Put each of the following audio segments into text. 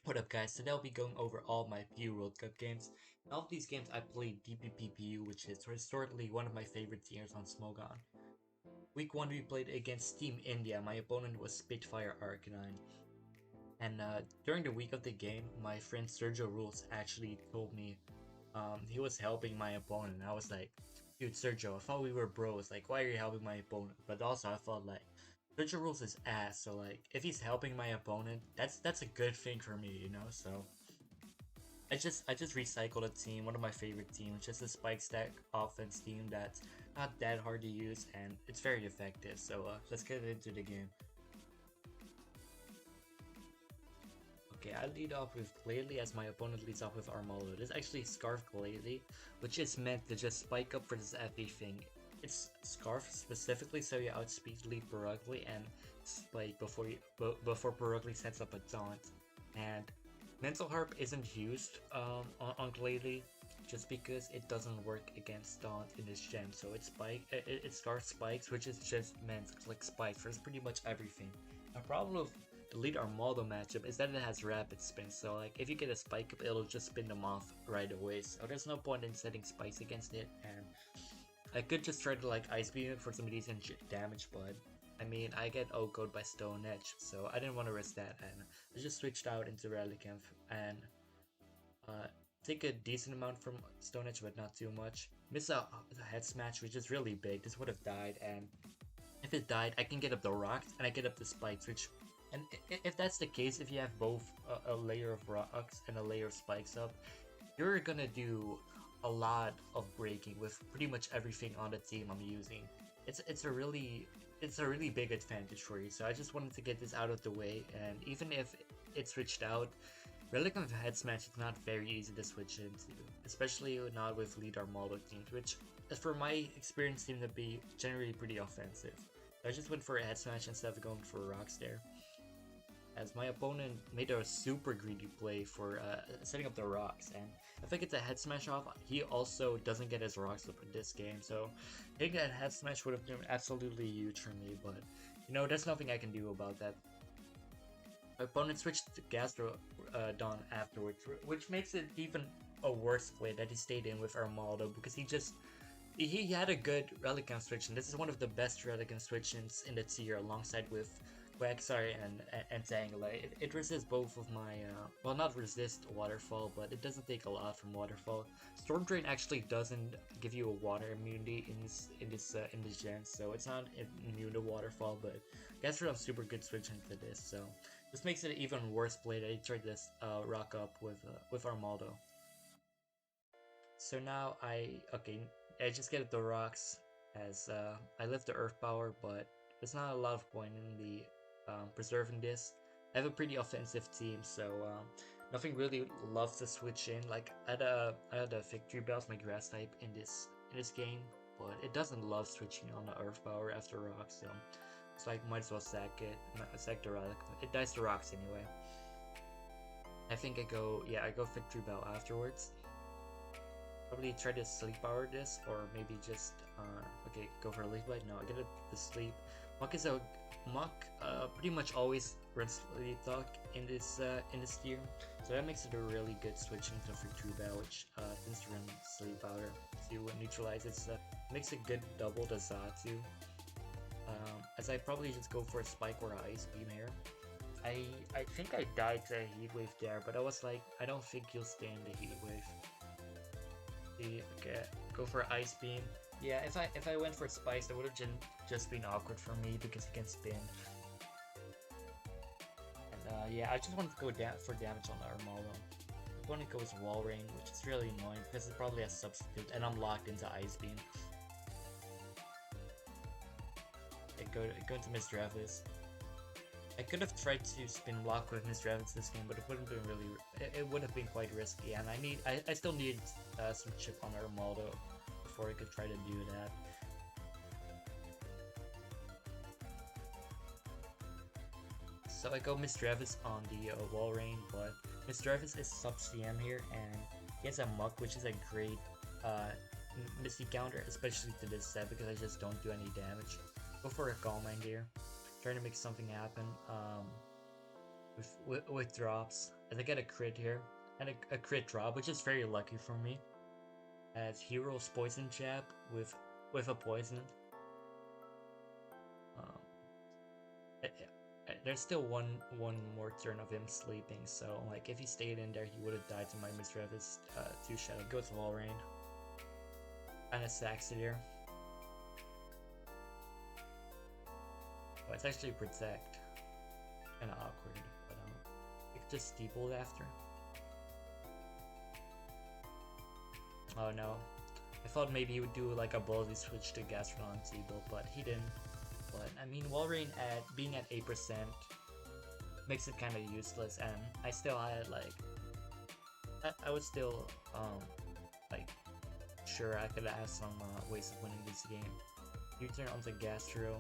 What up guys, today I'll be going over all my PU World Cup games. In all of these games I played DPPPU, which is historically one of my favorite teams on Smogon. Week 1 we played against Team India, my opponent was Spitfire Arcanine. And during the week of the game, my friend Sergio Rules actually told me he was helping my opponent. And I was like, dude Sergio, I thought we were bros, like why are you helping my opponent? But also I thought like, Sergio Rules is ass, so like if he's helping my opponent, that's a good thing for me, you know. So I just recycled a team, one of my favorite teams, just a spike stack offense team that's not that hard to use and it's very effective. So let's get into the game. Okay, I lead off with Glalie as my opponent leads off with Armaldo. This is actually Scarf Glalie, which is meant to just spike up for this FP thing. It's Scarf specifically so you outspeed Lee Perugly and spike before Perugly sets up a taunt. And Mental Harp isn't used on Glalie just because it doesn't work against taunt in this gen. So it's Scarf Spikes, which is just meant to click spikes for pretty much everything. The problem with the lead Armaldo matchup is that it has rapid spin, so like if you get a spike up, it'll just spin them off right away, so there's no point in setting spikes against it. And I could just try to like ice beam it for some decent damage, but I mean I get OHKO'd by Stone Edge, so I didn't want to risk that, and I just switched out into Relicanth and take a decent amount from Stone Edge but not too much. Miss a head smash which is really big. This would have died, and if it died I can get up the rocks and I get up the spikes, which, and if that's the case, if you have both a layer of rocks and a layer of spikes up, you're gonna do a lot of breaking with pretty much everything on the team I'm using. It's a really big advantage for you. So I just wanted to get this out of the way, and even if it's switched out, Relic of Head Smash is not very easy to switch into, especially not with lead Armaldo teams, which for my experience seem to be generally pretty offensive. So I just went for a Head Smash instead of going for rocks there, as my opponent made a super greedy play for setting up the rocks, and if I get the head smash off, he also doesn't get his rocks up in this game, so hitting that head smash would have been absolutely huge for me, but you know, there's nothing I can do about that. My opponent switched to Gastrodon afterwards, which makes it even a worse play that he stayed in with Armaldo, because he had a good Relicanth switch, and this is one of the best Relicanth switch-ins in the tier alongside with Quagsire and Tangela. It resists both of my, well, not resist Waterfall, but it doesn't take a lot from Waterfall. Storm Drain actually doesn't give you a water immunity in this gen, so it's not immune to Waterfall, but Gastrodon's super good switch into this, so this makes it an even worse play that he tried to rock up with Armaldo. So now I just get the rocks as I lift the Earth Power, but there's not a lot of point in the preserving this. I have a pretty offensive team, so nothing really loves to switch in. Like I had a Victory Bell, my grass type in this game, but it doesn't love switching on the Earth Power after rocks, so it's like might as well sack the relic. It dies to rocks anyway. I think I go Victory Bell afterwards. Probably try to sleep power this, or maybe just go for a leaf blade. No, I get the sleep. Muck pretty much always runs Sleep Talk in this tier, so that makes it a really good switch into Victory Bell, which tends to run Sleep Powder to neutralize it. So makes a good double to Zatu. As I probably just go for a Spike or a Ice Beam here. I think I died to a Heat Wave there, but I was like, I don't think you'll stand the Heat Wave. Okay, go for Ice Beam. Yeah, if I went for Spice, that would have just been awkward for me because he can spin. And yeah, I just wanted to go for damage on the Armaldo. I'm going to go with Wall Rain, which is really annoying because it's probably a substitute, and I'm locked into Ice Beam. Okay, go into Mr. Evis. I could have tried to spin block with Mr. Evans this game, but it wouldn't have been it would have been quite risky, and I still need some chip on Armaldo before I could try to do that. So I go Mr. Evans on the Wall Rain, but Mr. Evans is sub CM here, and he has a Muck, which is a great Misty counter, especially to this set because I just don't do any damage. Go for a Calm Mind here. Trying to make something happen. with drops. As I get a crit here, and a crit drop, which is very lucky for me. As Hero's Poison Jab with a poison. Um, there's still one more turn of him sleeping, so like if he stayed in there, he would have died to my Misdreavus 2-shot. It goes Wall Rain. Kinda sacks it here. Oh, it's actually Protect. Kinda awkward, but it just steepled after. Oh no. I thought maybe he would do like a ballsy switch to Gastrodon Seagull, but he didn't. But I mean, Walrein at being at 8% makes it kind of useless, and I still had like I was still like sure I could have some ways of winning this game. U-turn onto Gastro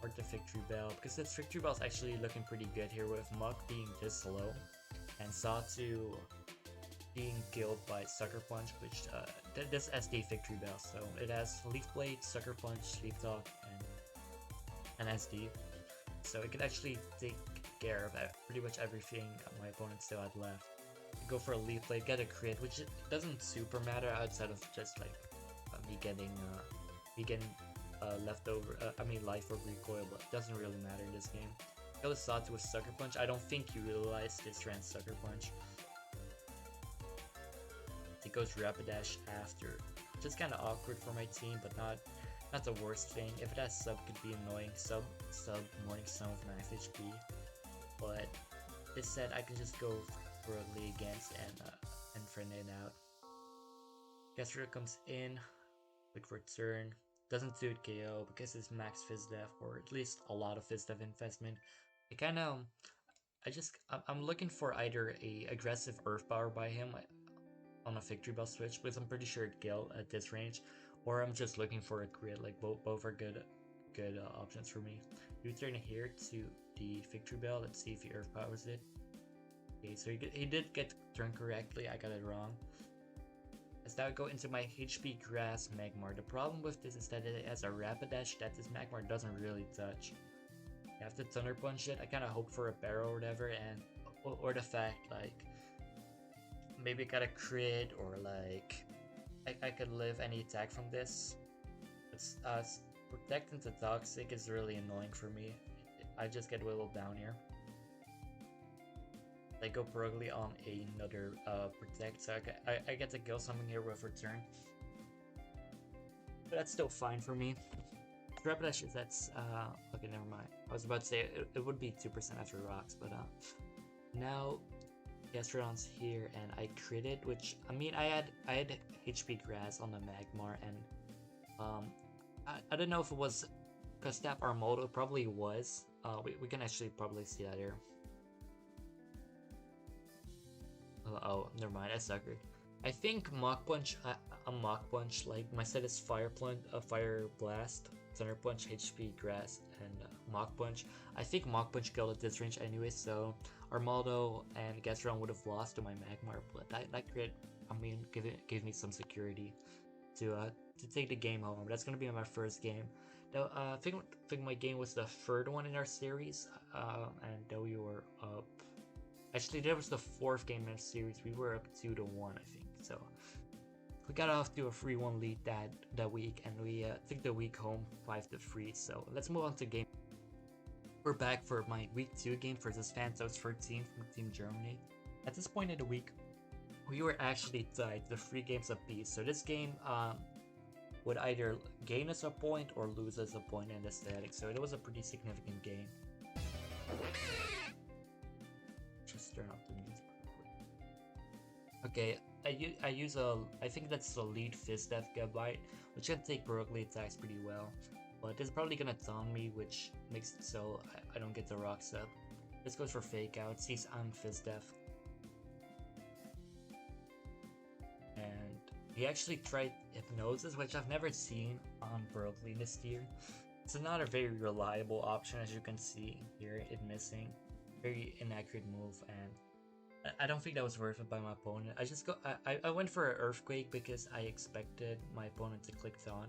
or the Victory Bell, because this Victory Bell is actually looking pretty good here with Muck being this low and Satu being killed by Sucker Punch, which this SD Victory Bell, so it has Leaf Blade, Sucker Punch, Sleep Talk, and SD, so it can actually take care of pretty much everything my opponent still had left. Go for a Leaf Blade, get a crit, which doesn't super matter outside of just like me getting leftover, life or recoil, but it doesn't really matter in this game. Kill the Satu with Sucker Punch. I don't think you realize this trans Sucker Punch. It goes Rapidash after. Just kind of awkward for my team, but not the worst thing. If it has sub, could be annoying. Sub Morning Sun with max HP. But this said, I can just go broadly against and friend it out. Gastro comes in, quick return. Doesn't suit KO because it's max Fizdef, or at least a lot of Fizdef investment. I'm looking for either a aggressive Earth Power by him on a Victory Bell switch, because I'm pretty sure it kill at this range, or I'm just looking for a crit. Like both are good options for me. U-turn here to the Victory Bell. Let's see if he Earth Powers it. Okay, so he did get turned correctly. I got it wrong. Let's now go into my HP Grass Magmar. The problem with this is that it has a Rapidash that this Magmar doesn't really touch. You have to Thunder Punch it. I kind of hope for a barrel or whatever, and or the fact like maybe I got a crit, or like I could live any attack from this. It's Protect into Toxic is really annoying for me. I just get whittled down here. I go Perugly on another Protect, so I get to kill something here with Return. But that's still fine for me. Rapidash is okay, never mind. I was about to say it would be 2% after rocks, but now Gastrodon's here and I critted, which I mean I had HP Grass on the Magmar, and I don't know if it was because that Armaldo probably was. We can actually probably see that here. Oh, never mind, I suckered. I think Mach Punch, a Mach Punch, like my set is Fire Blast, Thunder Punch, HP Grass, and Mach Punch. I think Mach Punch killed at this range anyway, so Armaldo and Gastrodon would have lost to my Magmar, but that crit, I mean, gave me some security to take the game home. That's gonna be my first game. Now, I think my game was the third one in our series, and though we were up. Actually, that was the fourth game in the series. We were up 2-1, I think. So we got off to a 3-1 lead that week, and we took the week home 5-3. So let's move on to game. We're back for my week 2 game versus Phantos 13 from Team Germany. At this point in the week, we were actually tied the 3 games apiece. So this game would either gain us a point or lose us a point in the static. So it was a pretty significant game. Just turn off the music real quick. Okay, I use I think that's the lead Fizdef Gabite, which can take Perugly attacks pretty well, but it's probably gonna taunt me, which makes it so I don't get the rocks up. This goes for Fake Out, sees I'm Fizdef, and he actually tried Hypnosis, which I've never seen on Perugly this tier. It's not a very reliable option, as you can see here, it missing. Very inaccurate move, and I don't think that was worth it by my opponent. I went for an Earthquake because I expected my opponent to click Taunt.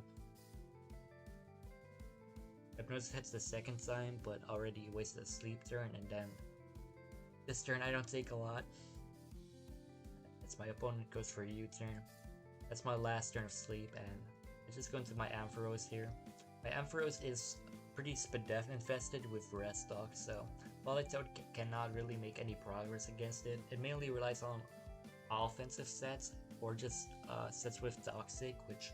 Hypnosis hits the second time, but already wasted a sleep turn, and then This turn I don't take a lot. As my opponent goes for a U-turn. That's my last turn of sleep, and I just go into my Ampharos here. My Ampharos is pretty Spadef infested with Restock, so Politoed cannot really make any progress against it. It mainly relies on offensive sets or just sets with Toxic, which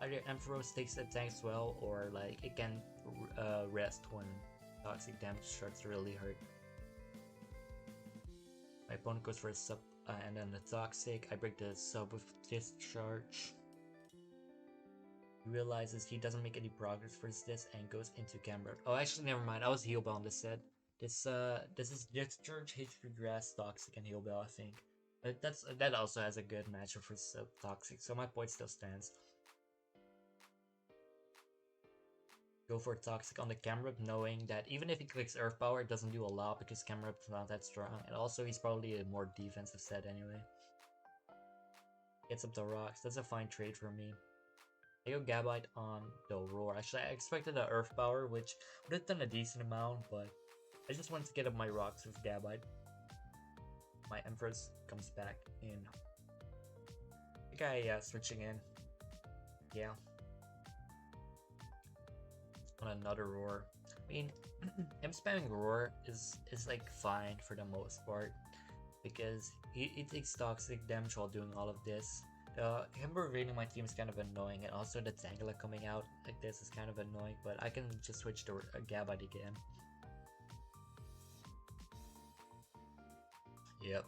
either Ampharos takes the tanks well, or like it can rest when Toxic damage starts to really hurt. My opponent goes for a sub and then the Toxic. I break the sub with Discharge. He realizes he doesn't make any progress for this and goes into Camera. Oh, actually, never mind. I was Heal Bell on this set. This is Discharge, HP Grass, Toxic, and Heal Bell, I think. That also has a good matchup for sub Toxic, so my point still stands. Go for Toxic on the Camera, knowing that even if he clicks Earth Power, it doesn't do a lot because Camera is not that strong, and also he's probably a more defensive set anyway. Gets up the rocks. That's a fine trade for me. I go Gabite on the Roar. Actually, I expected an Earth Power, which would have done a decent amount, but I just wanted to get up my rocks with Gabite. My Empress comes back in. I think switching in. Yeah. On another Roar. I mean, him spamming Roar is like fine for the most part, because he takes Toxic damage while doing all of this. Him revealing my team is kind of annoying, and also the Tangela coming out like this is kind of annoying, but I can just switch to Gabite again. Yep.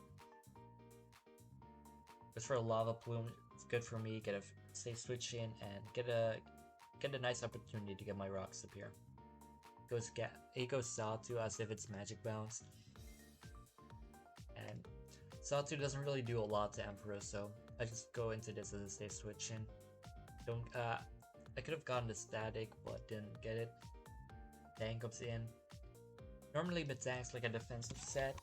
Just for a Lava Plume, it's good for me, get a safe switch in, and get a nice opportunity to get my rocks up here. He goes Sawtooth as if it's Magic Bounce. And Sawtooth doesn't really do a lot to Emperor, so I just go into this as a safe switch in. I could have gotten the Static, but didn't get it. Tank comes in. Normally Metank's like a defensive set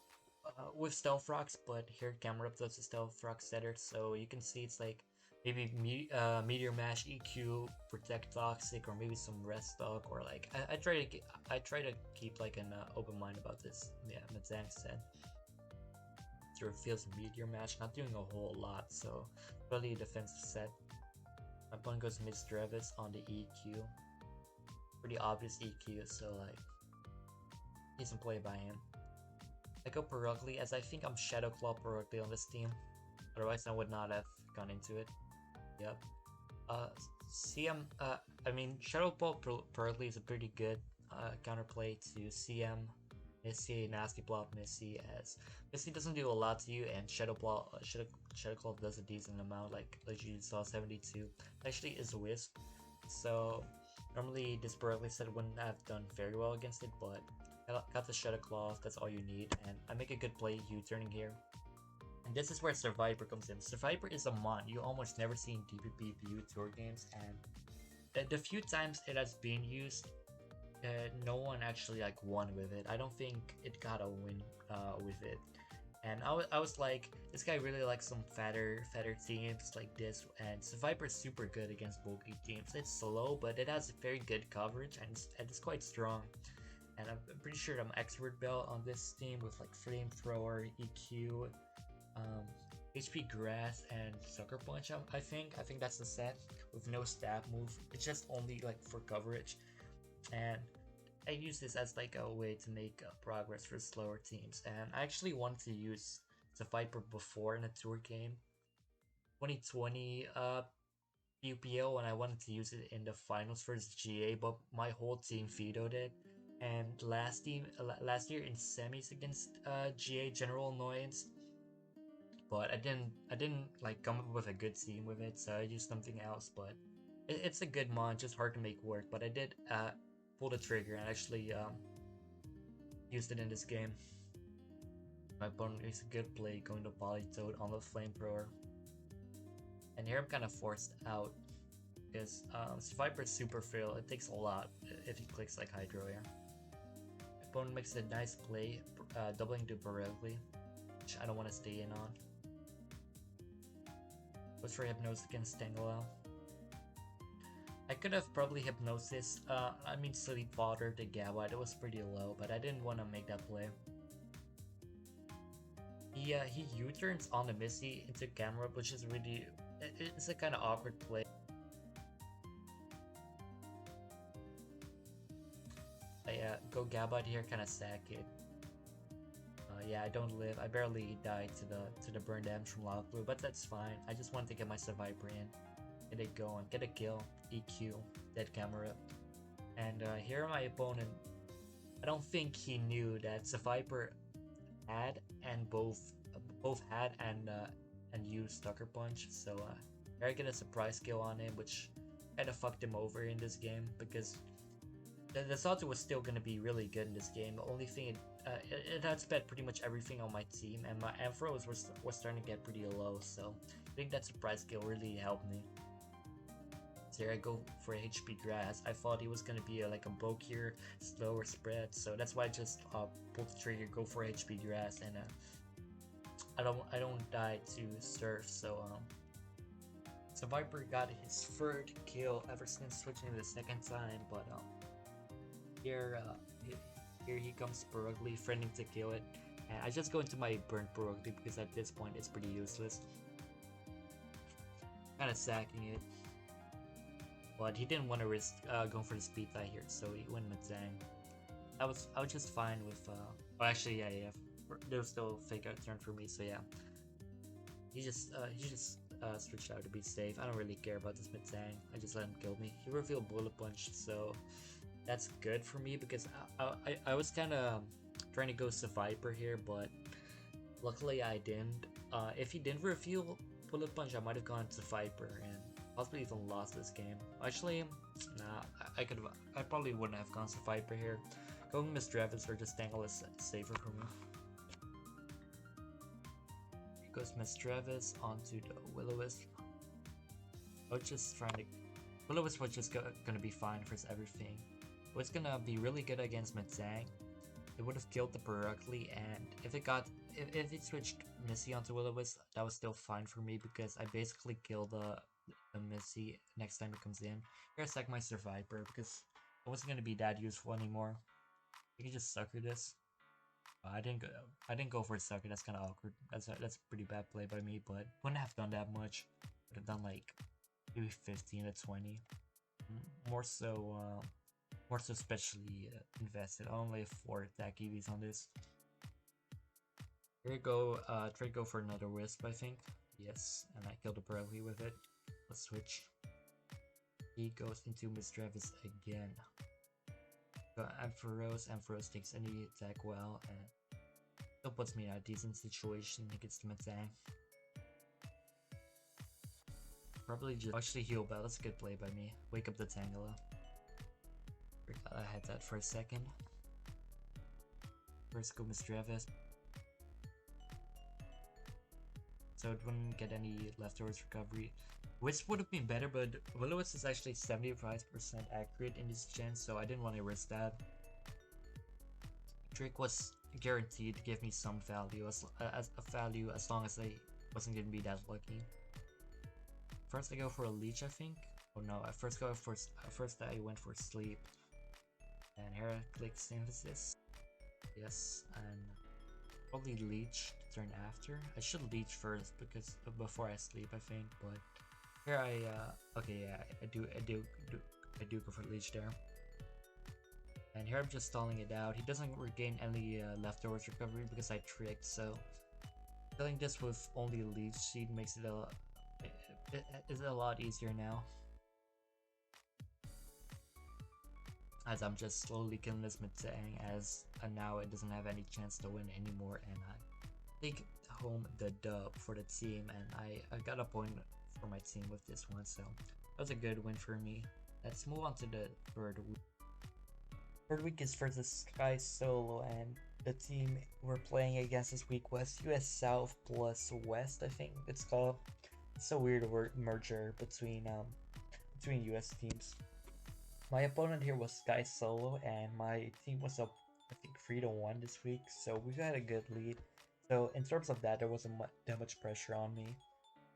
with Stealth Rocks, but here Camera does a Stealth Rock setter, so you can see it's like maybe Meteor Mash, EQ, Protect Toxic, or maybe some Restock, or like I try to keep like an open mind about this. Yeah, Metank set. It reveals Meteor Mash, not doing a whole lot, so really a defensive set. My opponent goes Miss Drevis on the EQ. Pretty obvious EQ, so like decent play by him. I go Perugly, as I think I'm Shadow Claw Perugly on this team. Otherwise I would not have gone into it. Yep. CM, I mean, Shadow Claw Perugly is a pretty good counterplay to CM, Missy, Nasty Plop Missy, as Missy doesn't do a lot to you, and Shadow Claw does a decent amount, like you saw 72. Actually is Wisp, so normally this Perugly set wouldn't have done very well against it, but I got the Shadow Claw, that's all you need, and I make a good play U-turning here. And this is where Survivor comes in. Survivor is a mon you almost never see in DPP View Tour games, and the few times it has been used, no one actually like won with it. I don't think it got a win with it. And I was like, this guy really likes some fatter teams like this, and Survivor is super good against bulky teams. It's slow, but it has very good coverage, and it's quite strong. And I'm pretty sure I'm Expert Belt on this team with like Flamethrower, EQ, HP Grass, and Sucker Punch. I think that's the set with no stab move. It's just only like for coverage, and I use this as like a way to make progress for slower teams. And I actually wanted to use the Viper before in a tour game, 2020 UPL, when I wanted to use it in the finals versus GA, but my whole team vetoed it. And last year in semis against GA General Annoyance, but I didn't like come up with a good team with it, so I used something else. But it's a good mod, just hard to make work. But I did pull the trigger and actually used it in this game. My opponent makes a good play going to Politoed on the Flamethrower, and here I'm kind of forced out because Viper is super frail. It takes a lot if he clicks like Hydro here. My opponent makes a nice play, doubling to Perugly, which I don't want to stay in on. Goes for Hypnosis against Tangela. I could have probably Hypnosis, Sleep Water to Gabite. It was pretty low, but I didn't want to make that play. he U-turns on the Missy into camera, which is really it's a kind of awkward play. I go Gabite here, kind of sack it. Yeah, I don't live. I barely died to the burn damage from Lava Blue, but that's fine. I just wanted to get my Survivor in, get it going, get a kill, EQ, dead camera. And here my opponent, I don't think he knew that Survivor had and both had and used Sucker Punch. So I get a surprise kill on him, which kind of fucked him over in this game because the Sato was still gonna be really good in this game. The only thing it had spent pretty much everything on my team, and my Ampharos was starting to get pretty low. So I think that surprise kill really helped me. So here I go for HP Grass. I thought he was gonna be like a bulkier, slower spread, so that's why I just pulled the trigger, go for HP Grass, and I don't die to Surf. So Viper got his third kill ever since switching the second time, but here he comes Purugly, threatening to kill it, and I just go into my burnt Purugly because at this point it's pretty useless. Kind of sacking it. But he didn't want to risk going for the speed tie here, so he went Matsang. I was just fine with oh, actually yeah, there was still a fake out turn for me, so yeah. He just switched out to be safe. I don't really care about this Matsang. I just let him kill me. He revealed Bullet Punch, so that's good for me because I was kind of trying to go Survivor here, but luckily I didn't. If he didn't reveal Bullet Punch, I might have gone to Viper and possibly even lost this game. Actually, nah, I probably wouldn't have gone to Viper here. Going Miss Travis or just Tangle is safer for me. Here goes Miss Travis onto the Will-O-Wisp. I was just trying to. Will-O-Wisp was just gonna be fine for everything. It was gonna be really good against Matsang. It would have killed the Purugly, and if it switched Missy onto Will-O-Wisp, that was still fine for me because I basically killed the Missy next time it comes in. Here I sack my Survivor because it wasn't gonna be that useful anymore. You can just sucker this. I didn't go for a sucker. That's kind of awkward. That's a pretty bad play by me, but wouldn't have done that much. Would have done like maybe 15 to 20. More so specially invested. I only have 4 attack EVs on this. Here we go. Try to go for another Wisp, I think. Yes, and I killed the Purugly with it. Let's switch. He goes into Miss Travis again. Got Ampharos takes any attack well, and still puts me in a decent situation against the Matsang. Probably just actually heal bell. That's a good play by me. Wake up the Tangela. Forgot I had that for a second. First go Miss Travis. So it wouldn't get any leftovers recovery. Wisp would have been better, but Will-O-Wisp is actually 75% accurate in this gen, so I didn't want to risk that. Trick was guaranteed to give me some value as long as I wasn't gonna be that lucky. First I go for a leech, I think. Oh no, first I went for sleep. And here I click Synthesis. Yes, and probably leech turn after. I should leech first because before I sleep, I think. But here okay, yeah, I do go for leech there. And here I'm just stalling it out. He doesn't regain any leftovers recovery because I tricked. So killing this with only leech seed makes it a lot easier now. As I'm just slowly killing this Matsang, as now it doesn't have any chance to win anymore, and I take home the dub for the team, and I got a point for my team with this one, so that was a good win for me. Let's move on to the third week. Third week is versus Sky Solo, and the team we're playing against this week was US South plus West, I think it's called. It's a weird merger between US teams. My opponent here was Sky Solo, and my team was up, I think, 3-1 this week, so we had a good lead. So in terms of that, there wasn't that much pressure on me.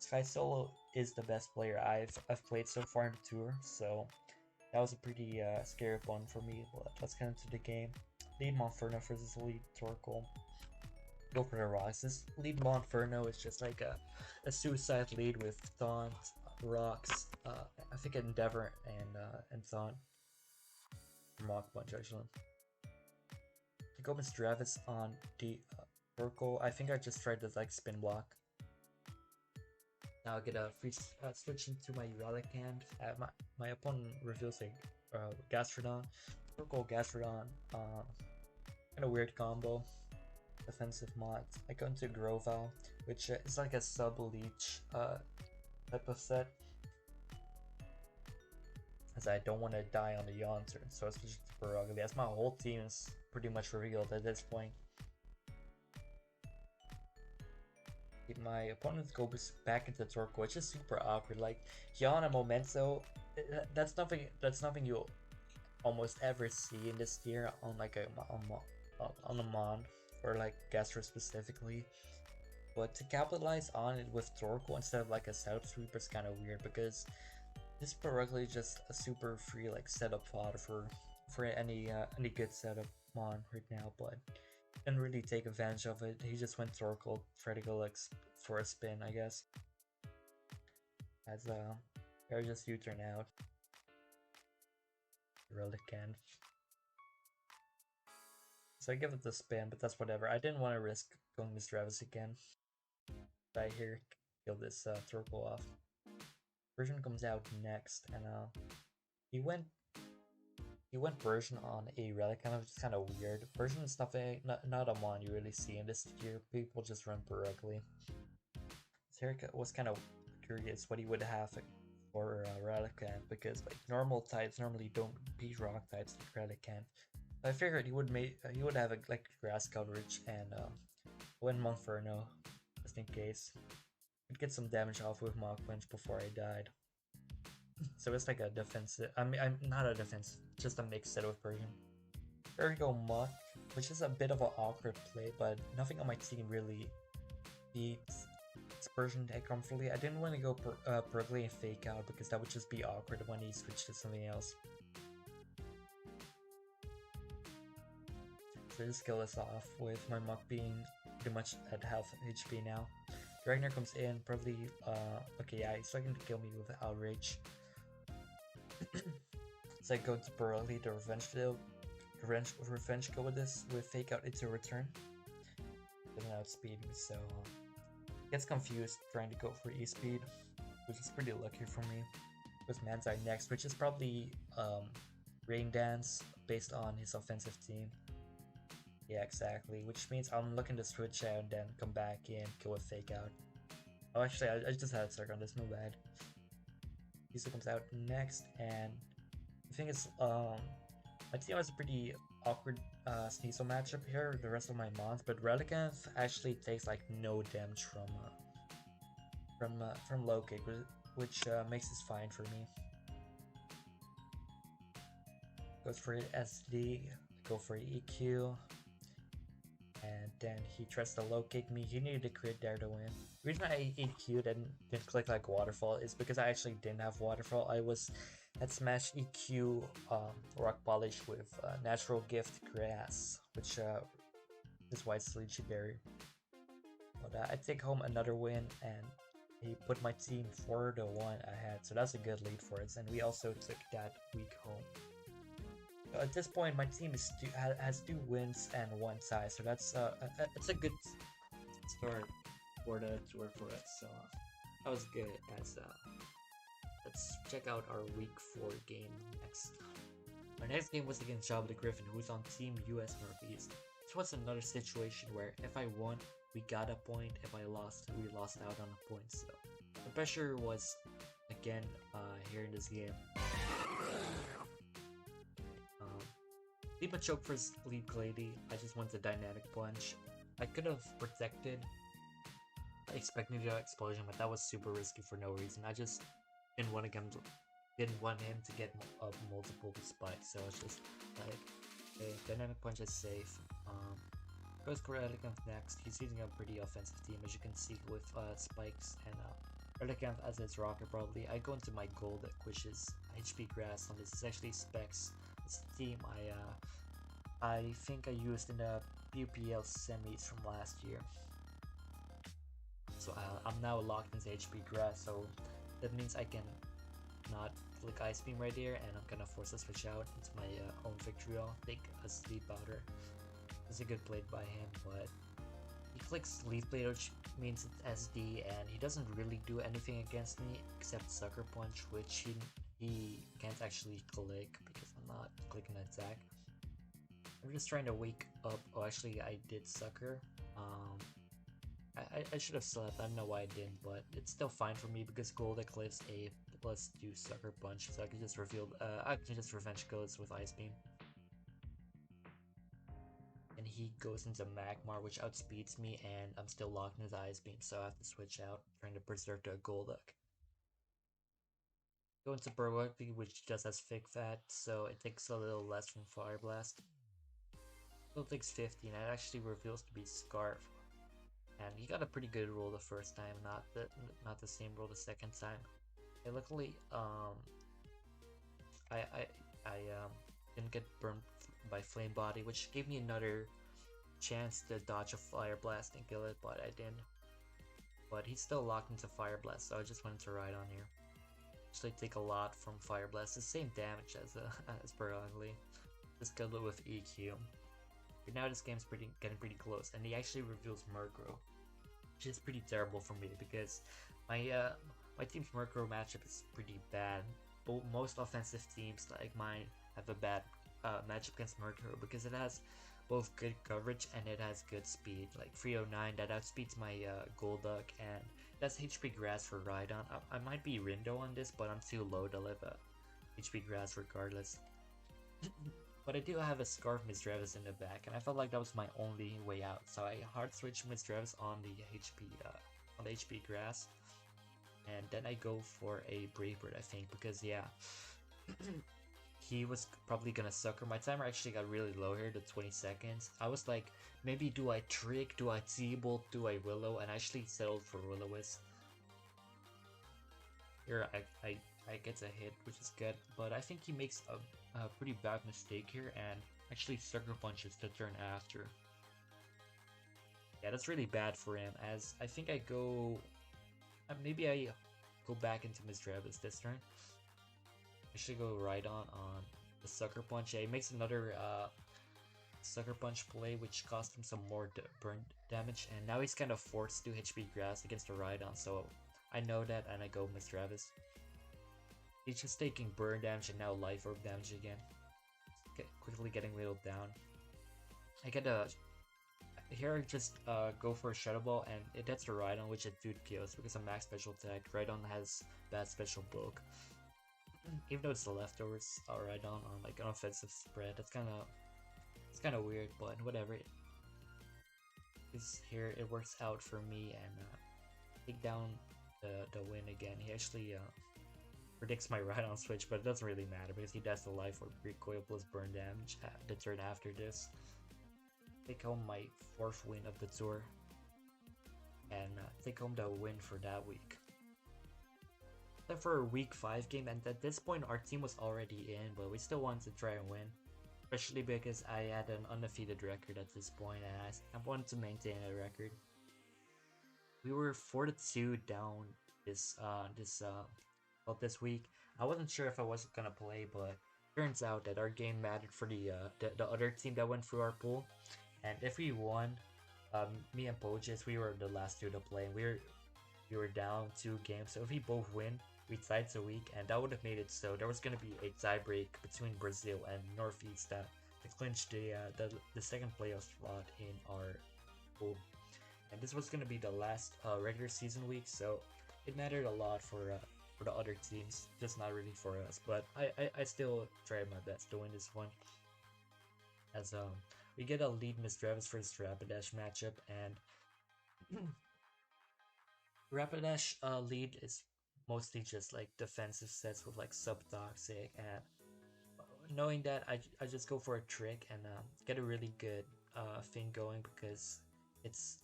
Sky Solo is the best player I've played so far in the tour, so that was a pretty scary opponent for me. But let's get into the game. Lead Monferno versus Lead Torkoal. go for the rocks. This lead Monferno is just like a suicide lead with Taunt, rocks, I think Endeavor and Taunt. Mach Punch actually. I go Mr. Travis on the Oracle. I think I just tried to like spin block. Now I get a free switch into my relic hand. My opponent reveals a Gastrodon. Oracle Gastrodon. Kind of weird combo. Defensive mod. I go into Grovyle, which is like a sub leech type of set. As I don't want to die on the yawn turn, so I switch to Barugly. As my whole team is pretty much revealed at this point. My opponent's go back into Torkoal, which is super awkward. Like yawn and Memento, that's nothing you almost ever see in this tier on like on a Mon or like Gastro specifically. But to capitalize on it with Torkoal instead of like a setup sweeper is kind of weird, because this Barugly is just a super free like setup fodder for any good setup Mon right now, but didn't really take advantage of it. He just went Torkoal, tried to go like for a spin, I guess. As or just U-turn out. Relic can. So I give it the spin, but that's whatever. I didn't want to risk going Mr. Travis again. Right here, kill this Torkoal off. Version comes out next, and he went version on a relic, kind of just kind of weird. Version is not a mon you really see in this tier. People just run Barugly. Serica was kind of curious what he would have for Relicanth, because like normal types normally don't beat rock types like Relicanth. I figured he would have like grass coverage and win Monferno just in case. I'd get some damage off with Mach Punch before I died. So it's like a defensive. I'm not a defense, just a mixed set with Persian. There we go, Mach, which is a bit of an awkward play, but nothing on my team really beats Persian that comfortably. I didn't want to go Barugly and Fake Out because that would just be awkward when he switched to something else. So just kill this off with my Mach being pretty much at half HP now. Ragnar comes in, probably, okay, yeah, he's looking to kill me with Outrage. So I go to Barugly to revenge kill with this, with Fake Out into return. Doesn't outspeed me, so gets confused trying to go for E-Speed, which is pretty lucky for me. With Manzai next, which is probably Rain Dance based on his offensive team. Yeah, exactly, which means I'm looking to switch out and then come back in, kill with Fake Out. Oh, actually, I just had a circle on this, no bad. Lisa comes out next, and I think it's, my team has a pretty awkward Sneasel matchup here, the rest of my mons, but Relicanth actually takes like no damage from low kick, which makes this fine for me. Goes for SD, go for EQ. And then he tries to low kick me. He needed to crit there to win. The reason I EQ'd and didn't click like Waterfall is because I actually didn't have Waterfall. I had Smash EQ Rock Polish with Natural Gift Grass, which is why it's Lychee Berry. But I take home another win, and he put my team 4-1 ahead, so that's a good lead for us. And we also took that week home. At this point, my team has 2 wins and 1 tie, so that's a good start for the tour for us. So that was good. Let's check out our week 4 game next. Our next game was against Jabba the Griffin, who's on Team US Northeast. This was another situation where if I won, we got a point. If I lost, we lost out on a point. So the pressure was again here in this game. Leap a choke for lead Clady. I just went to Dynamic Punch. I could have protected expecting the explosion, but that was super risky for no reason. I just didn't want him to get multiple spikes, so it's just like, okay, Dynamic Punch is safe. Goes for Relicanth next. He's using a pretty offensive team, as you can see, with spikes and Relicanth as its rocker probably. I go into my gold, which is HP Grass, and this is actually Specs. It's the team I think I used in the PUPL semis from last year. So I'm now locked into HP grass, so that means I can not click Ice Beam right here, and I'm gonna force a switch out into my own victory. I'll take a Sleep Powder. It's a good play by him, but he clicks Leaf Blade, which means it's SD, and he doesn't really do anything against me except Sucker Punch, which he can't actually click because I'm not clicking an attack. I'm just trying to wake up. Oh, actually, I did Sucker. I should have slept. I don't know why I didn't, but it's still fine for me because Golden clips a +2 Sucker Punch, so I can just I can just Revenge Codes with Ice Beam. And he goes into Magmar, which outspeeds me, and I'm still locked into Ice Beam, so I have to switch out, trying to Berserk to a Golduck. Go into Berserk, which just has Thick Fat, so it takes a little less from Fire Blast. Still takes 50, and it actually reveals to be Scarf. And he got a pretty good roll the first time, not the same roll the second time. And luckily, I didn't get burned by Flame Body, which gave me another chance to dodge a Fire Blast and kill it, but I didn't. But he's still locked into Fire Blast, so I just went to Ride on here. Actually, take a lot from Fire Blast, the same damage as Bergly. Just kill it with EQ. But now this game's getting pretty close, and he actually reveals Murkrow, which is pretty terrible for me because my team's Murkrow matchup is pretty bad. Most offensive teams like mine have a bad matchup against Murkrow because it has both good coverage and it has good speed. Like 309 that outspeeds my Golduck, and that's HP Grass for Rhydon. I might be Rindo on this, but I'm too low to live a HP Grass regardless. But I do have a Scarf Misdreavus in the back, and I felt like that was my only way out. So I hard switch Misdreavus on the HP Grass, and then I go for a Brave Bird, I think, because yeah, he was probably gonna sucker. My timer actually got really low here to 20 seconds. I was like, maybe do I Trick, do I T-Bolt, do I Willow, and I actually settled for Will-O-Wisp. Here I get a hit, which is good, but I think he makes a pretty bad mistake here and actually Sucker Punches the turn after. Yeah, that's really bad for him, as I think I go... maybe I go back into Misdreavus this turn. I should go Rhydon on the Sucker Punch. Yeah, he makes another Sucker Punch play, which cost him some more burn damage, and now he's kind of forced to HP Grass against a Rhydon, so I know that, and I go Misdreavus. He's just taking burn damage and now life orb damage again. Quickly getting whittled down. I get a... Here I just go for a Shadow Ball, and it hits the Rhydon, which it dude kills because of max special attack. Rhydon has bad special bulk. Even though it's the leftovers, Rhydon on like an offensive spread. It's kind of weird, but whatever. Here it works out for me, and take down the win again. He actually predicts my Rhydon switch, but it doesn't really matter because he does the life or recoil plus burn damage the turn after this. Take home my 4th win of the tour, and take home the win for that week. Except for a week 5 game, and at this point our team was already in, but we still wanted to try and win. Especially because I had an undefeated record at this point, and I wanted to maintain a record. We were 4-2 down this week. I wasn't sure if I was gonna play, but turns out that our game mattered for the other team that went through our pool, and if we won, me and Poges, we were the last 2 to play, and we were down 2 games. So if we both win, we tied a week, and that would have made it so there was gonna be a tiebreak between Brazil and Northeast to clinch the second playoff slot in our pool. And this was gonna be the last regular season week, so it mattered a lot for the other teams, just not really for us. But I still tried my best to win this one. As we get a lead Misdreavus for this Rapidash matchup, and Rapidash lead is mostly just like defensive sets with like Subtoxic, and knowing that I just go for a trick and get a really good thing going because it's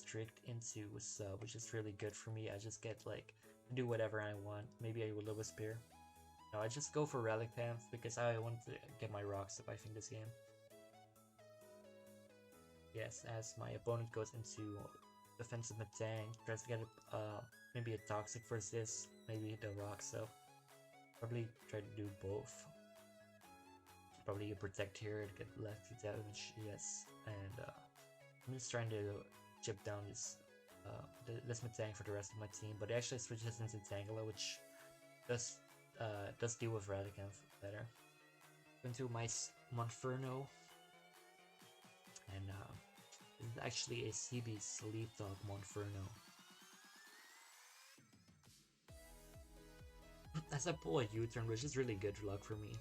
tricked into Sub, which is really good for me. I just get like do whatever I want. Maybe I will live a spear. No, I just go for Relic Pants because I want to get my rocks up, I think, this game. Yes, as my opponent goes into defensive Metang, tries to get maybe a Toxic versus this, maybe the Rock, so probably try to do both. Probably a Protect here to get lefty damage, yes, and I'm just trying to chip down this Metang for the rest of my team, but it actually switches into Tangela, which does does deal with Radicam better. Into my Monferno, and this is actually a CB Sleep Dog Monferno. As I pull a U-turn, which is really good luck for me.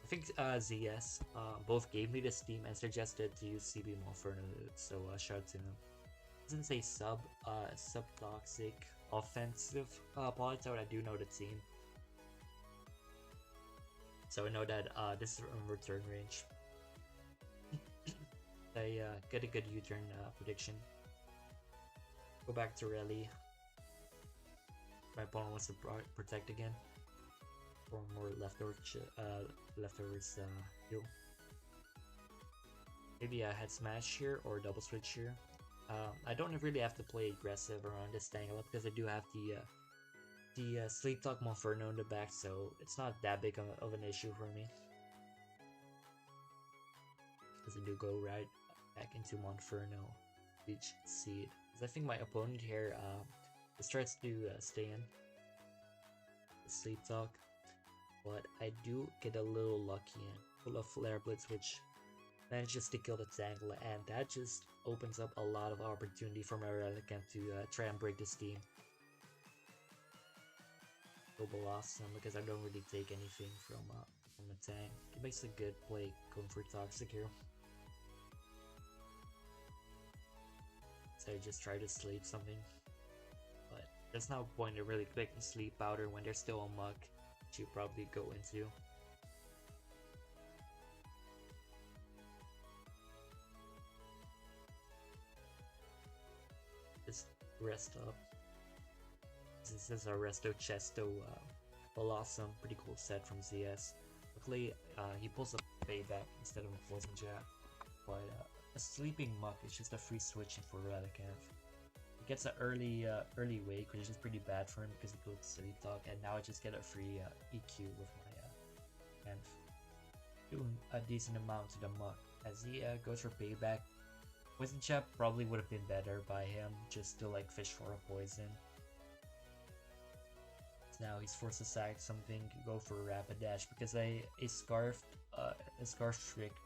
I think ZS both gave me this team and suggested to use CB Monferno, so shout out to them. Since a sub toxic offensive Politoed, I do know the team, so I know that this is in return range. I get a good U-turn prediction. Go back to rally. My opponent wants to protect again for more leftovers heal. Maybe a head smash here or double switch here. I don't really have to play aggressive around this Tangela because I do have the Sleep Talk Monferno in the back, so it's not that big of an issue for me. Because I do go right back into Monferno, Beach Seed. Because I think my opponent here tries to stay in the Sleep Talk, but I do get a little lucky and pull a Flare Blitz, which manages to kill the Tangela, and that just opens up a lot of opportunity for my Relicanth to try and break this team. Global awesome because I don't really take anything from the tank. It makes a good play going for Toxic here. So I just try to sleep something, but there's no point in really clicking Sleep Powder when there's still a Muck to probably go into. Just rest up. This is a Resto Chesto Blossom, pretty cool set from ZS. Luckily, he pulls a Payback instead of a Poison Jab, but a Sleeping Muck is just a free switching for Relicanth. He gets an early wake, which is pretty bad for him because he goes to Sleep Talk, and now I just get a free EQ with my and doing a decent amount to the Muck. As he goes for Payback, Poison Jab probably would have been better by him just to like fish for a poison. Now he's forced to sack something, go for a Rapidash because a Scarf strict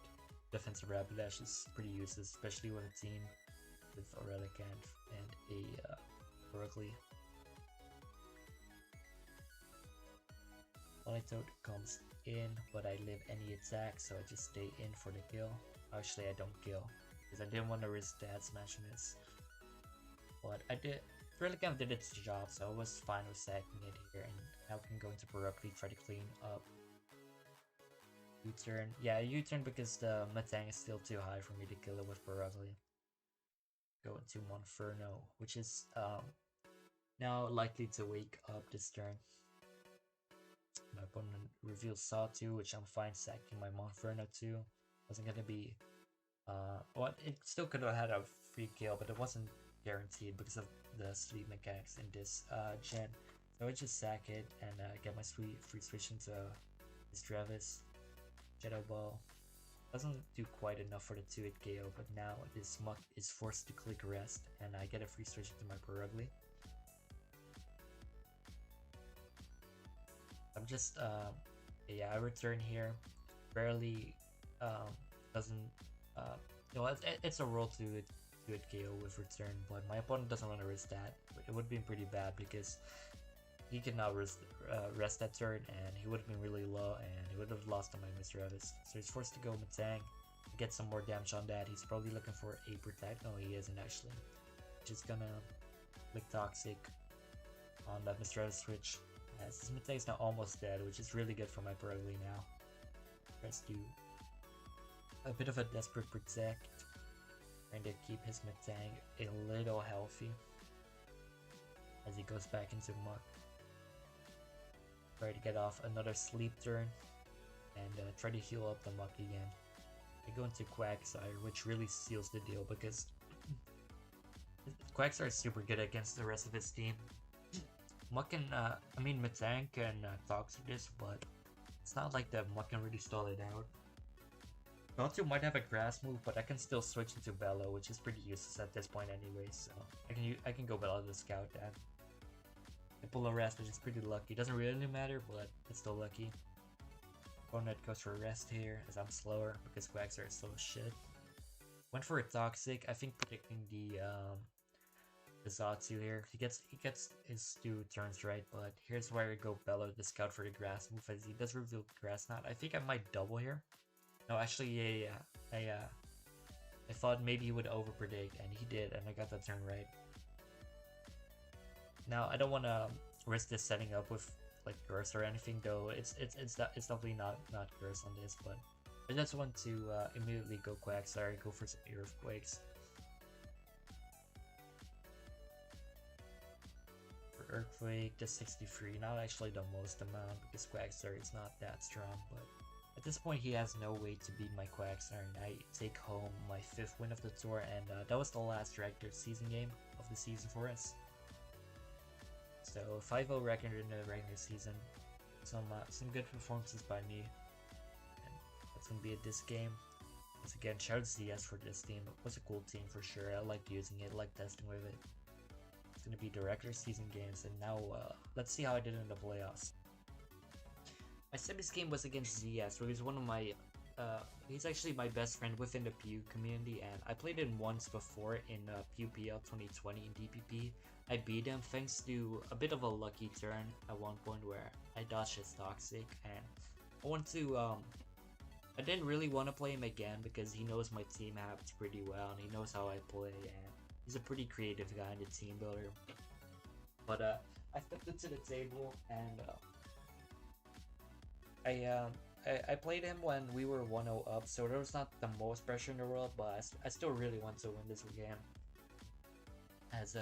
defensive Rapidash is pretty useless, especially with a team with a Relicanth and a Berkeley. Politoed comes in, but I live any attack, so I just stay in for the kill. Actually, I don't kill because I didn't want to risk that smash miss, but I did. Relicanth did its job, so I was fine with sacking it here, and now we can go into Berkeley, try to clean up. U-turn. Yeah, U-turn because the Metang is still too high for me to kill it with Berkeley. Go into Monferno, which is now likely to wake up this turn. My opponent reveals Sawtooth, which I'm fine sacking my Monferno too. Wasn't gonna be well, it still could have had a free kill, but it wasn't guaranteed because of the sleep mechanics in this gen. So I just sack it and get my free switch into this Travis. Shadow Ball doesn't do quite enough for the 2-hit KO, but now this Muck is forced to click rest and I get a free switch into my Perugly. I'm just yeah, I return here. Barely doesn't you know, it's a roll to it KO with return, but my opponent doesn't want to risk that. It would have been pretty bad because he could not rest that turn, and he would have been really low, and he would have lost on my Mr. Evis. So he's forced to go Metang to get some more damage on that. He's probably looking for a Protect. No, he isn't actually. Just gonna click Toxic on that Mr. Evis switch. As his Metang is now almost dead, which is really good for my Perugly now. Let's do a bit of a desperate Protect. Trying to keep his Metang a little healthy as he goes back into Muck. Try to get off another sleep turn and try to heal up the Muck again. I go into Quagsire, which really seals the deal because Quagsire is super good against the rest of his team. Metang can Toxic this, but it's not like that Muck can really stall it out. Gontu might have a grass move, but I can still switch into Bellow, which is pretty useless at this point anyway, so I can go Bellow to scout that. I pull a rest, which is pretty lucky. Doesn't really matter, but it's still lucky. Opponent goes for a rest here, as I'm slower, because Quagsire is slow as shit. Went for a Toxic, I think predicting the Zatsu here. He gets his 2 turns right, but here's where I go Bellow to scout for the grass move, as he does reveal Grass Knot. I think I might double here. No, actually, yeah. I thought maybe he would overpredict, and he did, and I got that turn right. Now, I don't want to risk this setting up with like curse or anything, though. It's definitely not curse on this, but I just want to immediately go Quagsire, go for some Earthquakes. For Earthquake, just 63, not actually the most amount because Quagsire is not that strong, but at this point he has no way to beat my Quagsire, and I take home my 5th win of the tour, and that was the last regular season game of the season for us. So 5-0 record in the regular season. Some good performances by me. And that's gonna be it this game. Once again, shout out to CS for this team. It was a cool team for sure. I liked using it, I liked testing with it. It's gonna be the regular season games, and now let's see how I did in the playoffs. My semis game was against ZS, who is one of my he's actually my best friend within the PU community, and I played him once before in PUPL 2020 in DPP. I beat him thanks to a bit of a lucky turn at one point where I dodged his Toxic, and I didn't really want to play him again because he knows my team habits pretty well, and he knows how I play, and he's a pretty creative guy in the team builder. But I stepped into the table, and I played him when we were 1-0 up, so there was not the most pressure in the world, but I still really want to win this game. As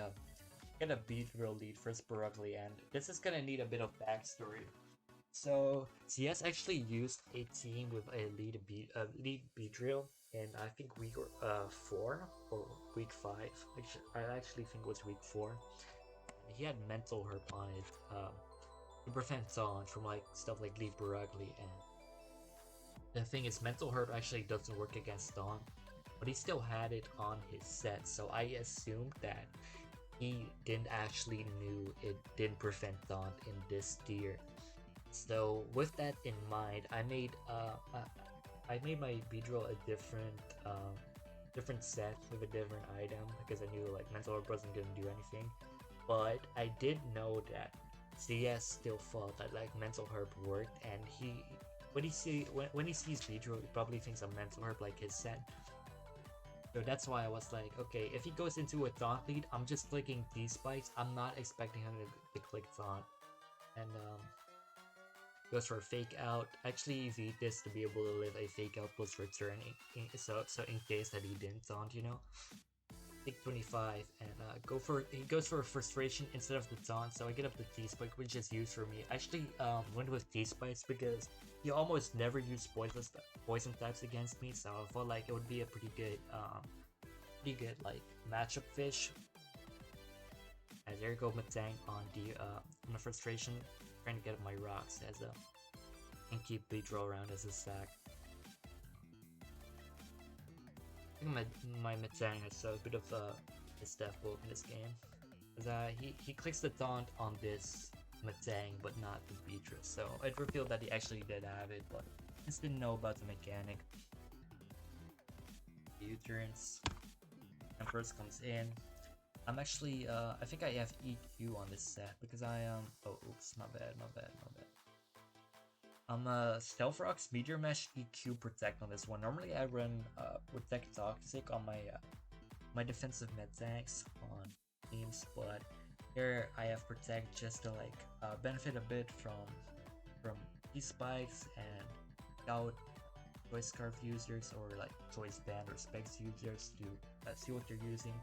get a Beedrill lead for Sporugly, and this is gonna need a bit of backstory. So CS actually used a team with a lead Beedrill in I think week 4 or week 5. I actually think it was week 4. He had Mental Herb on it to prevent Taunt from like stuff like Lead Barugly, and the thing is, Mental Herb actually doesn't work against Taunt, but he still had it on his set, so I assumed that he didn't actually knew it didn't prevent Taunt in this tier. So with that in mind, I made my Beedrill a different set with a different item because I knew like Mental Herb wasn't gonna do anything. But I did know that CS still thought that like Mental Herb worked, and when he sees Beedrill, he probably thinks of Mental Herb like his set. So that's why I was like, okay, if he goes into a Taunt lead, I'm just clicking T-Spikes. I'm not expecting him to click Taunt. And goes for a Fake Out. Actually, you need this to be able to live a Fake Out plus return, so in case that he didn't Taunt, you know. Take 25 and he goes for a Frustration instead of the Taunt, so I get up the T-Spike, which is used for me. I actually went with T-Spikes because he almost never used poison types against me, so I felt like it would be a pretty good like matchup fish. And there you go, Matang on the Frustration, trying to get my rocks as and keep Beedrill around as a sack. I think my Matang is a bit of a death blow in this game, because he clicks the Taunt on this Matang but not the Beedrill, so it revealed that he actually did have it, but I just didn't know about the mechanic. U-turns, and first comes in. I'm actually I think I have EQ on this set because I oh oops, my bad. I'm Stealth Rocks, Meteor Mesh, EQ, Protect on this one. Normally I run Protect Toxic on my my defensive med tanks on teams, but here I have Protect just to like benefit a bit from these spikes and out Choice Scarf users or like Choice Band or Specs users to see what they're using.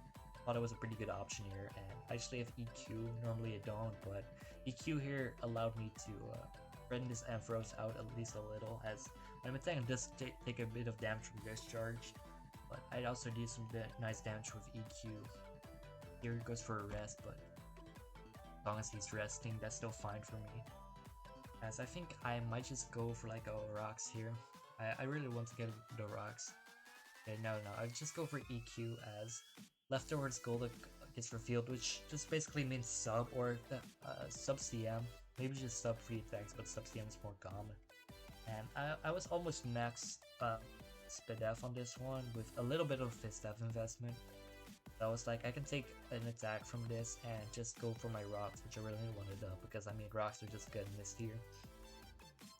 Thought it was a pretty good option here, and I actually have EQ. Normally I don't, but EQ here allowed me to spreading this Ampharos out at least a little, as my Metang does take a bit of damage from discharge, but I also do some nice damage with EQ. Here he goes for a rest, but as long as he's resting, that's still fine for me. As I think I might just go for like a rocks here. I really want to get the rocks. Okay, no, I'll just go for EQ as leftovers Golduck gets revealed, which just basically means sub or sub CM. Maybe just sub free attacks, but sub CM is more common. And I was almost max Spadef on this one with a little bit of Fistef investment. So I was like, I can take an attack from this and just go for my rocks, which I really wanted up because I mean rocks are just good in this tier.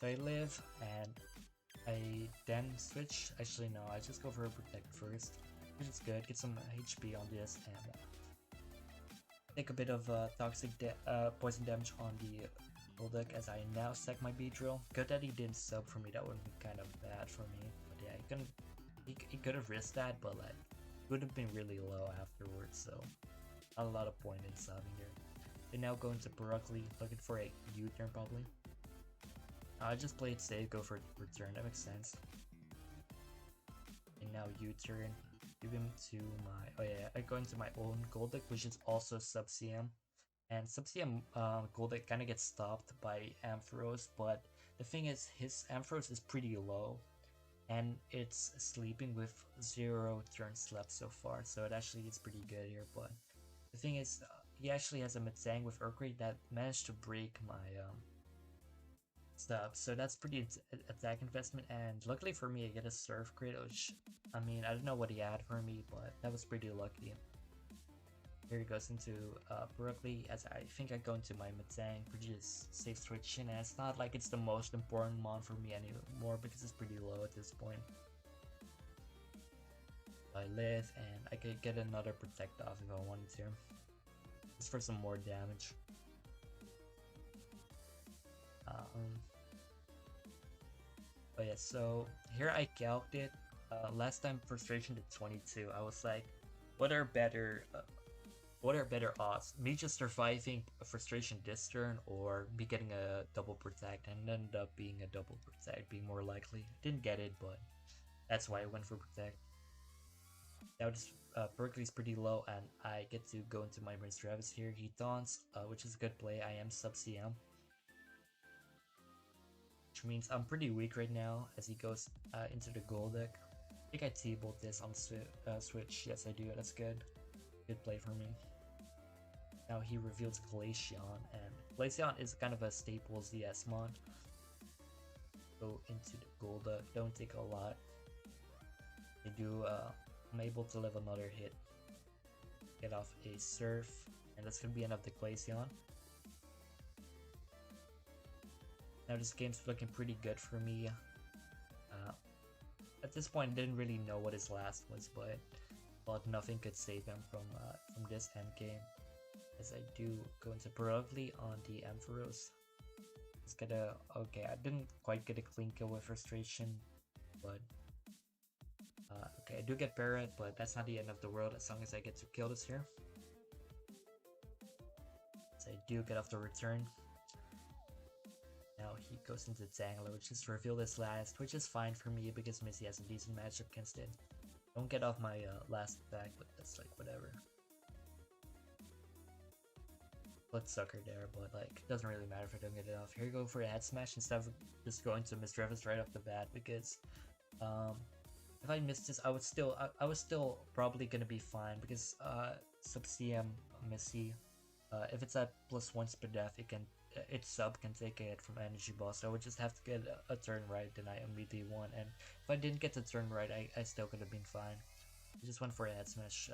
So I live and I then switch. Actually no, I just go for a protect first, which is good. Get some HP on this and take a bit of toxic poison damage on the Golduck as I now sack my Beedrill. Good that he didn't sub for me, that would be kind of bad for me. But yeah, he could have risked that, but like would have been really low afterwards, so not a lot of point in subbing here. They now go into Broccoli, looking for a U-turn probably. I just played safe, go for return, that makes sense. And now U-turn, give him to my, oh yeah, I go into my own Golduck, which is also sub-CM. And sub-CM Golduck kind of gets stopped by Ampharos, but the thing is, his Ampharos is pretty low. And it's sleeping with 0 turns left so far, so it actually is pretty good here. But the thing is, he actually has a Metang with Earthquake that managed to break my stuff, so that's pretty attack investment. And luckily for me, I get a Surf Crit, which I mean I don't know what he had for me, but that was pretty lucky. Here he goes into Broccoli, as I think I go into my Metang for just safe switching, and it's not like it's the most important mon for me anymore because it's pretty low at this point. I live and I could get another protect off if I wanted to, just for some more damage. But yeah, so here I calced it. Last time frustration did 22. I was like, what are better odds? Me just surviving a frustration this turn, or me getting a double protect, and it ended up being a double protect, being more likely. Didn't get it, but that's why I went for protect. Now this Berkeley's pretty low, and I get to go into my Prince Travis here. He taunts, which is a good play. I am sub CM, which means I'm pretty weak right now as he goes into the Golduck. I think I T-bolt this on switch. Yes, I do. That's good. Good play for me. Now he reveals Glaceon, and Glaceon is kind of a staple ZS mod. Go into the Golduck, don't take a lot. I do, I'm able to live another hit. Get off a Surf, and that's gonna be enough the Glaceon. Now this game's looking pretty good for me. At this point, I didn't really know what his last was, but thought nothing could save him from this end game. As I do go into Broccoli on the Ampharos. Just gotta, okay, I didn't quite get a clean kill with frustration, but okay, I do get Parrot, but that's not the end of the world as long as I get to kill this here. So I do get off the return. Now he goes into Tangler, which is revealed this last, which is fine for me because Missy has a decent matchup against it. Don't get off my last attack, but that's like whatever. Let's sucker there, but like doesn't really matter if I don't get it off. Here you go for a head smash instead of just going to Miss Travis right off the bat, because if I missed this, I was still probably gonna be fine because sub CM Missy, if it's at +1 speed death, its sub can take it from energy ball, so I would just have to get a turn right, then I immediately won. And if I didn't get the turn right, I still could have been fine. I just went for a head smash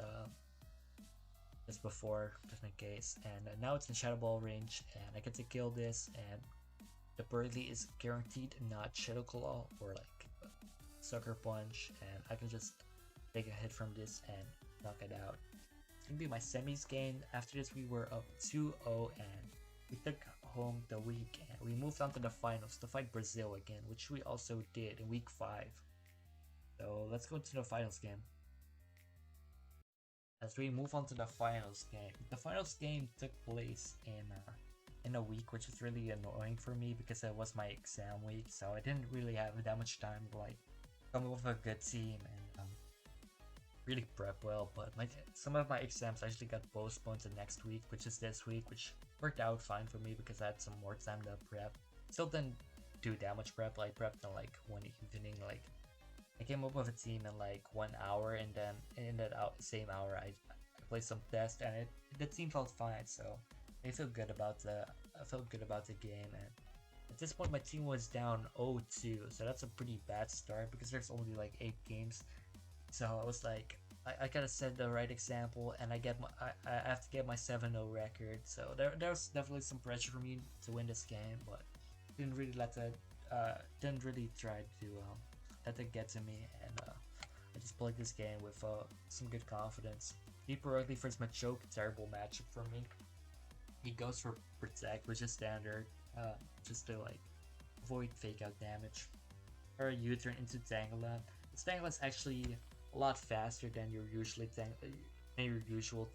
just before, just in case. And now it's in Shadow Ball range, and I get to kill this, and the Burley is guaranteed not Shadow Claw or like Sucker Punch, and I can just take a hit from this and knock it out. It's gonna be my semis game. After this, we were up 2-0, and we took home the week, and we moved on to the finals to fight Brazil again, which we also did in week 5. So let's go to the finals game. As we move on to the finals game, the finals game took place in in a week, which is really annoying for me because it was my exam week, so I didn't really have that much time to like come up with a good team and really prep well. But some of my exams actually got postponed to next week, which is this week, which worked out fine for me because I had some more time to prep. Still didn't do that much prep. I prepped in like one evening. Like I came up with a team in like 1 hour, and then in that same hour I played some tests, and the team felt fine. So I feel good about I felt good about the game. And at this point my team was down 0-2, so that's a pretty bad start because there's only like 8 games. So I was like, I gotta set the right example, and I have to get my 7-0 record. So there was definitely some pressure for me to win this game, but didn't really try to let that get to me, and I just played this game with some good confidence. Deeper early first Machoke, terrible matchup for me. He goes for Protect, which is standard, just to like avoid fake out damage. Or U-turn into Tangela. This Tangela is actually a lot faster than your usual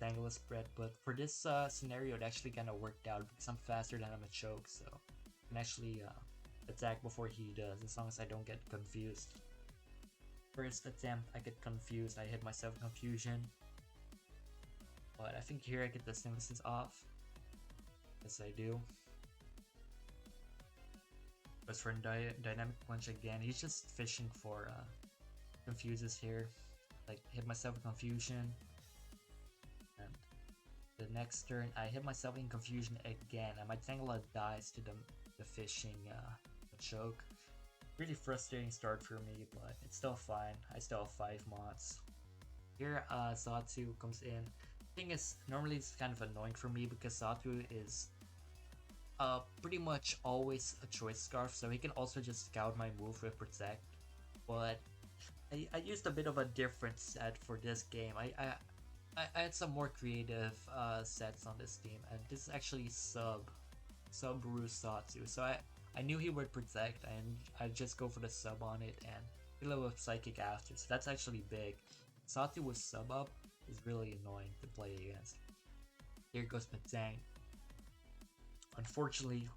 Tangela spread, but for this scenario it actually kind of worked out because I'm faster than I'm a choke, so I can actually attack before he does, as long as I don't get confused. First attempt I get confused, I hit myself confusion, but I think here I get the synthesis off. Yes, I do. As for Dynamic Punch again, he's just fishing for confuses here. Like, hit myself in confusion. And the next turn, I hit myself in confusion again, and my Tangela dies to the fishing choke. Really frustrating start for me, but it's still fine. I still have 5 mods. Here, Satu comes in. Thing is, normally it's kind of annoying for me because Satu is pretty much always a choice scarf, so he can also just scout my move with Protect. But I used a bit of a different set for this game. I had some more creative sets on this team, and this is actually sub Satu. So I knew he would Protect, and I just go for the sub on it and kill it with Psychic after. So that's actually big. Satu with sub up is really annoying to play against. Here goes Matang. Unfortunately,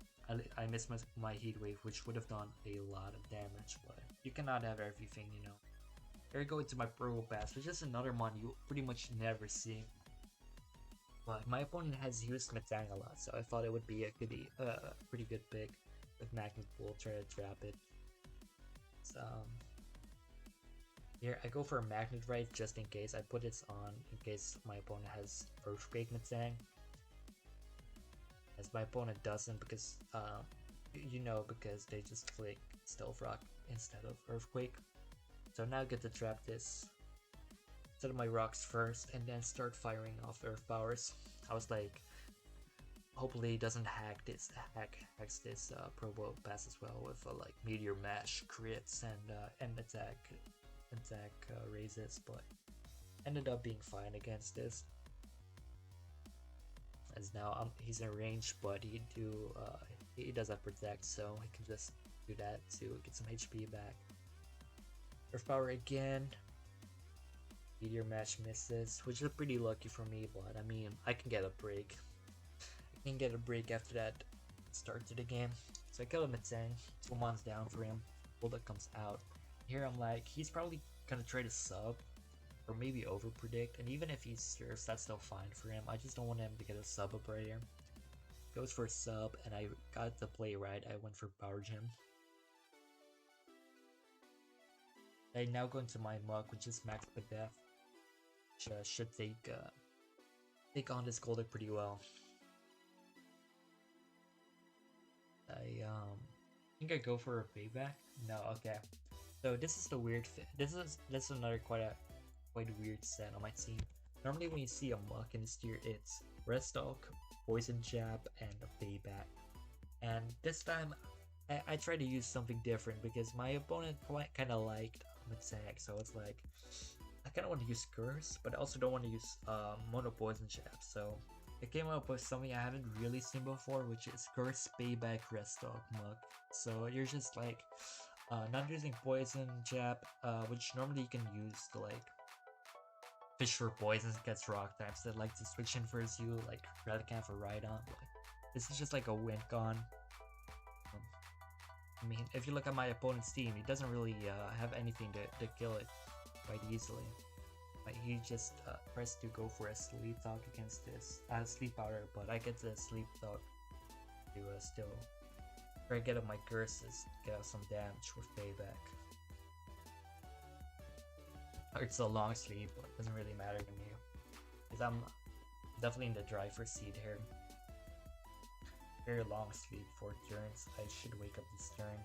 I missed my Heat Wave, which would have done a lot of damage, but you cannot have everything, you know. Here I go into my Pro Pass, which is another mon you pretty much never see. But my opponent has used Matang a lot, so I thought it would be a pretty good pick with Magnet Bolt, try to trap it. So, here I go for a Magnet Right just in case. I put this on in case my opponent has Earthquake Matang. As my opponent doesn't, because because they just flick Stealth Rock instead of Earthquake. So now I get to trap this, set up my rocks first, and then start firing off Earth powers. I was like, hopefully he doesn't hacks this Pro Pass as well with like Meteor Mash crits and attack raises, but ended up being fine against this. As now he's in range, but he does have Protect, so he can just do that to get some HP back. Earth Power again. Meteor Match misses, which is pretty lucky for me, but I mean, I can get a break. I can get a break after that start to the game. So I kill him at 10, 2 months down for him. Bulldog comes out. Here I'm like, he's probably gonna try to sub, or maybe over predict, and even if he serves, that's still fine for him. I just don't want him to get a sub up right here. Goes for a sub, and I got the play right. I went for Power Gem. I now go into my Mug, which is Max Death, which should take on this Golduck pretty well. I think I go for a payback. No, okay. So this is the weird. This is another quite weird set on my team. Normally when you see a Muck in this tier, it's Restock, Poison Jab, and a Payback. And this time, I try to use something different because my opponent kind of liked Matang, so it's like, I kind of want to use Curse, but I also don't want to use Mono Poison Jab, so I came up with something I haven't really seen before, which is Curse, Payback, Restock, Muck. So you're just like, not using Poison Jab, which normally you can use to like fish for poisons against rock types that like to switch in versus you, like Raticam for Rhydon. This is just like a win con. I mean, if you look at my opponent's team, he doesn't really have anything to kill it quite easily. Like, he just tries to go for a sleep talk against this sleep powder, but I get the sleep talk to still try to get up my curses, get out some damage with payback. It's a long sleep, but it doesn't really matter to me, because I'm definitely in the driver's seat here. Very long sleep, 4 turns. I should wake up this turn.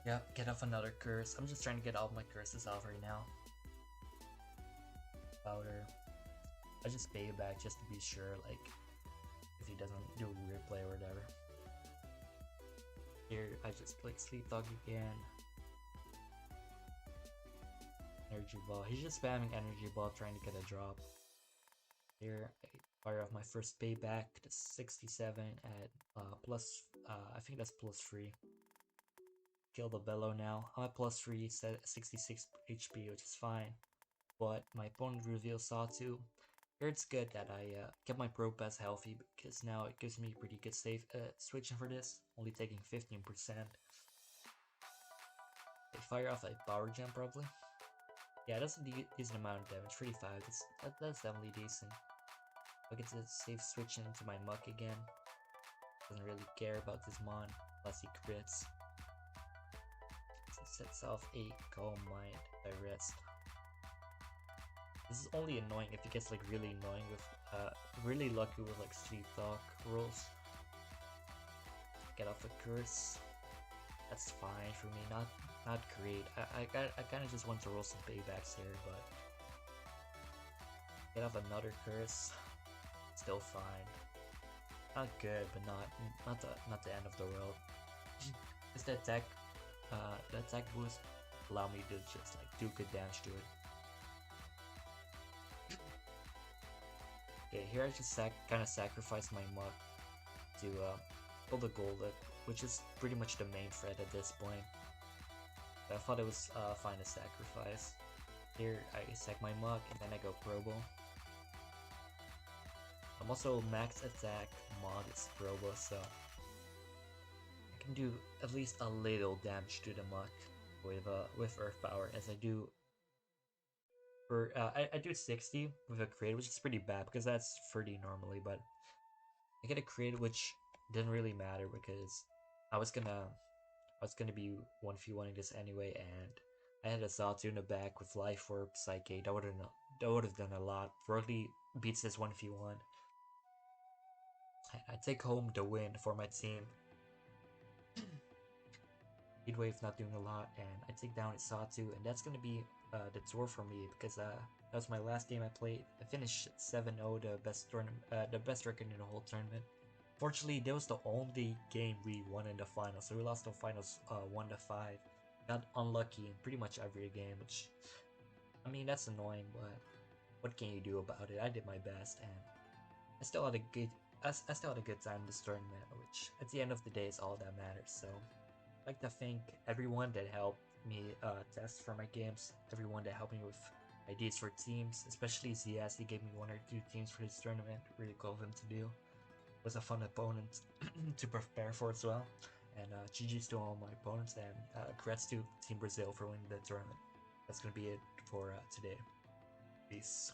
Yep, get off another curse. I'm just trying to get all my curses off right now. Powder. I just pay back just to be sure, like, if he doesn't do a weird play or whatever. Here, I just play Sleep Dog again. Energy Ball. He's just spamming Energy Ball trying to get a drop. Here, I fire off my first payback to 67 at plus, I think that's plus 3. Kill the Bellow now. I'm at plus 3, set at 66 HP, which is fine. But my opponent reveals Sawtooth. Here it's good that I kept my Pro Pass healthy, because now it gives me pretty good save switching for this, only taking 15%. They fire off a Power Gem probably. Yeah, that's a decent amount of damage, 35, that's definitely decent. I get to save switching into my Muck again. Doesn't really care about this Mon, unless he crits. So it sets off a Calm Mind by Rest. This is only annoying if it gets like really annoying with, really lucky with like Sleep Talk rolls. Get off a curse. That's fine for me, not great. I kind of just want to roll some paybacks here, but get off another curse. Still fine. Not good, but not the end of the world. Just the attack boost allow me to just like do good damage to it. Okay, here I just kind of sacrifice my Muck to pull the Golduck, which is pretty much the main threat at this point. But I thought it was fine to sacrifice. Here I sack my Muck and then I go Probo. I'm also max attack modest Probo, so I can do at least a little damage to the Muck with Earth Power, as I do. For I do 60 with a crit, which is pretty bad because that's 30 normally, but I get a crit, which didn't really matter because I was gonna be 1v1ing this anyway, and I had a Sawtooth in the back with Life Orb, Psyche. That would have done a lot. Broadly beats this 1v1. I take home the win for my team. Heatwave not doing a lot, and I take down its Sawtooth, and that's gonna be the tour for me, because that was my last game I played. I finished 7-0, the best record in the whole tournament. Fortunately, that was the only game we won in the finals, so we lost the finals 1-5. Got unlucky in pretty much every game, which, I mean, that's annoying, but what can you do about it? I did my best, and I still had a good time in this tournament, which at the end of the day is all that matters. So I'd like to thank everyone that helped me test for my games, everyone that helped me with ideas for teams, especially ZS. He gave me 1 or 2 teams for this tournament. Really cool of him to do. It was a fun opponent to prepare for as well. And GG's to all my opponents, and congrats to Team Brazil for winning the tournament. That's gonna be it for today. Peace.